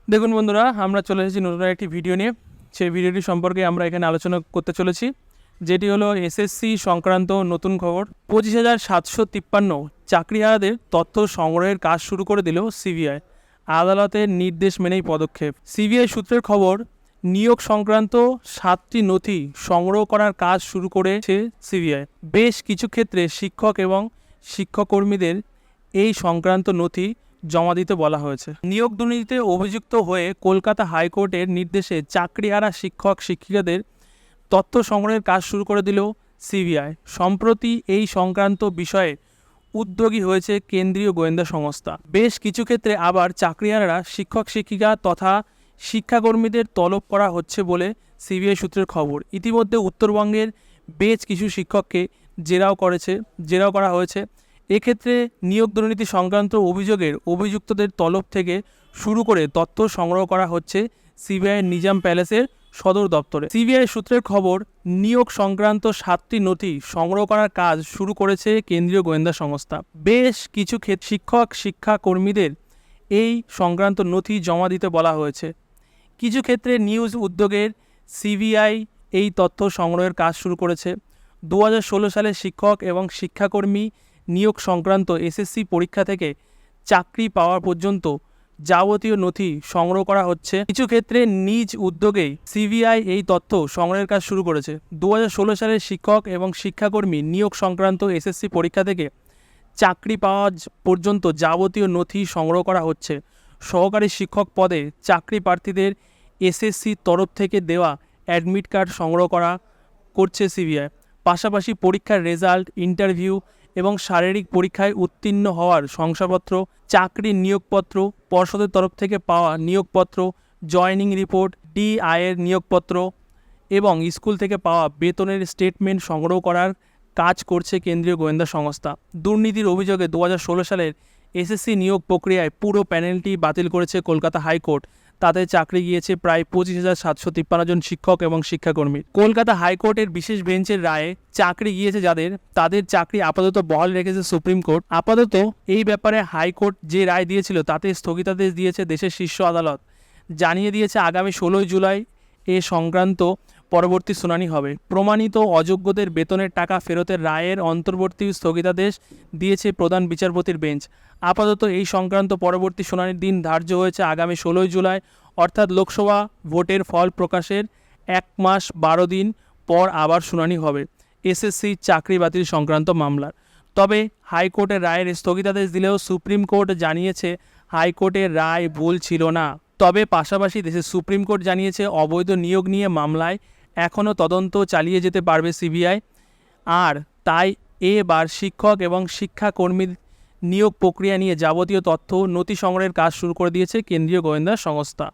দেখুন বন্ধুরা, আমরা চলে এসেছি নতুন একটি ভিডিও নিয়ে। সেই ভিডিওটি সম্পর্কে আমরা এখানে আলোচনা করতে চলেছি, যেটি হলো এসএসসি সংক্রান্ত নতুন খবর। 25,753 চাকরিহারাদের তথ্য সংগ্রহের কাজ শুরু করে দিল সিবিআই। আদালতের নির্দেশ মেনেই পদক্ষেপ। সিবিআই সূত্রের খবর, নিয়োগ সংক্রান্ত 7টি নথি সংগ্রহ করার কাজ শুরু করেছে সিবিআই। বেশ কিছু ক্ষেত্রে শিক্ষক এবং শিক্ষাকর্মীদের এই সংক্রান্ত নথি জমা দিতে বলা হয়েছে। নিয়োগ দুর্নীতিতে অভিযুক্ত হয়ে কলকাতা হাইকোর্টের নির্দেশে চাকরিহারা শিক্ষক শিক্ষিকাদের তথ্য সংগ্রহের কাজ শুরু করে দিল সিবিআই। সম্প্রতি এই সংক্রান্ত বিষয়ে উদ্যোগী হয়েছে কেন্দ্রীয় গোয়েন্দা সংস্থা। বেশ কিছু ক্ষেত্রে আবার চাকরিহারারা শিক্ষক শিক্ষিকা তথা শিক্ষাকর্মীদের তলব করা হচ্ছে বলে সিবিআই সূত্রের খবর। ইতিমধ্যে উত্তরবঙ্গের বেশ কিছু শিক্ষককে জেরাও করা হয়েছে। এক্ষেত্রে নিয়োগ দুর্নীতি সংক্রান্ত অভিযুক্তদের তলব থেকে শুরু করে তথ্য সংগ্রহ করা হচ্ছে সিবিআইয়ের নিজাম প্যালেসের সদর দপ্তরে। সিবিআই সূত্রের খবর, নিয়োগ সংক্রান্ত 7টি নথি সংগ্রহ করার কাজ শুরু করেছে কেন্দ্রীয় গোয়েন্দা সংস্থা। বেশ কিছু ক্ষেত্রে শিক্ষক শিক্ষাকর্মীদের এই সংক্রান্ত নথি জমা দিতে বলা হয়েছে। কিছু ক্ষেত্রে নিউজ উদ্যোগের সিবিআই এই তথ্য সংগ্রহের কাজ শুরু করেছে। 2016 সালে শিক্ষক এবং শিক্ষাকর্মী নিয়োগ সংক্রান্ত এসএসসি পরীক্ষা থেকে চাকরি পাওয়া পর্যন্ত যাবতীয় নথি সংগ্রহ করা হচ্ছে। কিছু ক্ষেত্রে নিজ উদ্যোগেই সিবিআই এই তথ্য সংগ্রহের কাজ শুরু করেছে। 2016 সালে শিক্ষক এবং শিক্ষাকর্মী নিয়োগ সংক্রান্ত এসএসসি পরীক্ষা থেকে চাকরি পাওয়া পর্যন্ত যাবতীয় নথি সংগ্রহ করা হচ্ছে। সহকারী শিক্ষক পদে চাকরি প্রার্থীদের এসএসসির তরফ থেকে দেওয়া অ্যাডমিট কার্ড সংগ্রহ করছে সিবিআই। পাশাপাশি পরীক্ষার রেজাল্ট, ইন্টারভিউ এবং শারীরিক পরীক্ষায় উত্তীর্ণ হওয়ার শংসাপত্র, চাকরির নিয়োগপত্র, পর্ষদের তরফ থেকে পাওয়া নিয়োগপত্র, জয়েনিং রিপোর্ট, ডিআইয়ের নিয়োগপত্র এবং স্কুল থেকে পাওয়া বেতনের স্টেটমেন্ট সংগ্রহ করার কাজ করছে কেন্দ্রীয় গোয়েন্দা সংস্থা। দুর্নীতির অভিযোগে 2016 সালের এসএসসি নিয়োগ প্রক্রিয়ায় পুরো প্যানেলটি বাতিল করেছে কলকাতা হাইকোর্ট। তাতে চাকরি গিয়েছে প্রায় 25,753 জন শিক্ষক এবং শিক্ষাকর্মী। কলকাতা হাইকোর্টের বিশেষ বেঞ্চের রায়ে চাকরি গিয়েছে তাদের চাকরি আপাতত বহাল রেখেছে সুপ্রিম কোর্ট। আপাতত এই ব্যাপারে হাইকোর্ট যে রায় দিয়েছিল তাতে স্থগিতাদেশ দিয়েছে দেশের শীর্ষ আদালত। জানিয়ে দিয়েছে আগামী 16 জুলাই এ সংক্রান্ত পরবর্তী শুনানি হবে। প্রমাণিত অযোগ্যদের বেতনের টাকা ফেরতের রায়ের অন্তর্বর্তী স্থগিতাদেশ দিয়েছে প্রধান বিচারপতির বেঞ্চ। আপাতত এই সংক্রান্ত পরবর্তী শুনানির দিন ধার্য হয়েছে আগামী 16 জুলাই, অর্থাৎ লোকসভা ভোটের ফল প্রকাশের 1 মাস 12 দিন পর আবার শুনানি হবে এসএসসি চাকরি বাতিল সংক্রান্ত মামলার। তবে হাইকোর্টের রায়ের স্থগিতাদেশ দিলেও সুপ্রিম কোর্ট জানিয়েছে হাইকোর্টের রায় ভুল ছিল না। তবে পাশাপাশি দেশের সুপ্রিম কোর্ট জানিয়েছে অবৈধ নিয়োগ নিয়ে মামলায় এখনও তদন্ত চালিয়ে যেতে পারবে সিবিআই। আর তাই এবার শিক্ষক এবং শিক্ষাকর্মীর নিয়োগ প্রক্রিয়া নিয়ে যাবতীয় তথ্য নথি সংগ্রহের কাজ শুরু করে দিয়েছে কেন্দ্রীয় গোয়েন্দা সংস্থা।